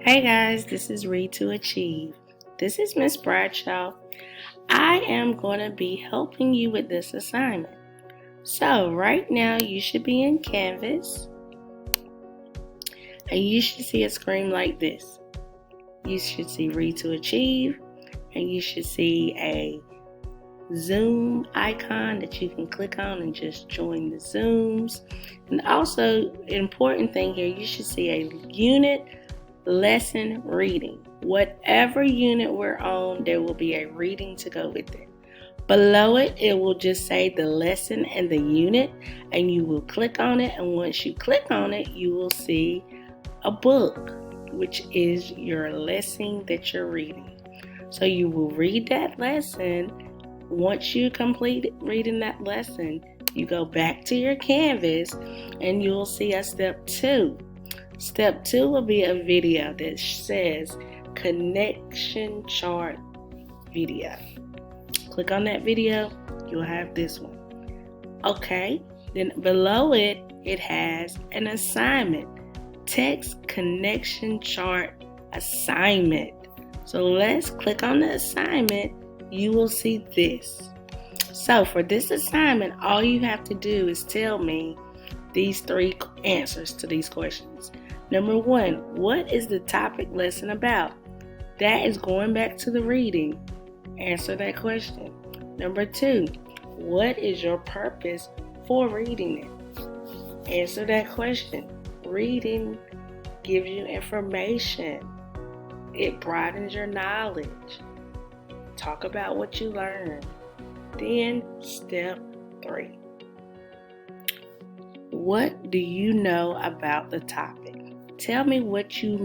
Hey guys, this is Read to Achieve. This is Miss Bradshaw. I am going to be helping you with this assignment. So, right now you should be in Canvas and you should see a screen like this. You should see Read to Achieve and you should see a Zoom icon that you can click on and just join the Zooms. And also, an important thing here, you should see a unit lesson reading. Whatever unit we're on, there will be a reading to go with it. Below it, it will just say the lesson and the unit, and you will click on it. And once you click on it, you will see a book, which is your lesson that you're reading. So you will read that lesson. Once you complete reading that lesson, you go back to your Canvas and you'll see a step 2. Step 2 will be a video that says connection chart video. Click on that video, you'll have this one. Okay, then below it, it has an assignment. Text connection chart assignment. So let's click on the assignment. You will see this. So for this assignment, all you have to do is tell me these 3 answers to these questions. Number 1, what is the topic lesson about? That is going back to the reading. Answer that question. Number 2, what is your purpose for reading it? Answer that question. Reading gives you information. It broadens your knowledge. Talk about what you learned. Then step 3. What do you know about the topic? Tell me what you